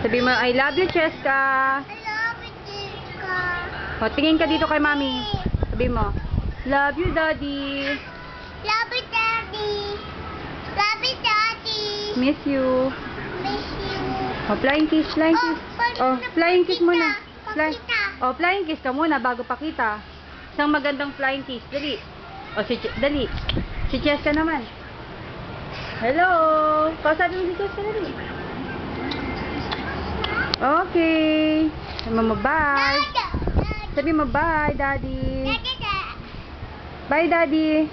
Sabi mo, I love you, Cheska. I love you, Chica. O, tingin ka dito kay Mami. Sabi mo, love you, Daddy. Love you, Daddy. Love you, Daddy. Miss you. Miss you. O, flying kiss, flying kiss. O, flying kiss muna. Pakita. O, flying kiss ka muna bago pakita. Isang magandang flying kiss. Dali. O, dali. Si Cheska naman. Hello. Kausapin mo si Cheska, dali. Okay. Sabi mo, bye. Sabi mo, bye, Daddy. Bye, Daddy.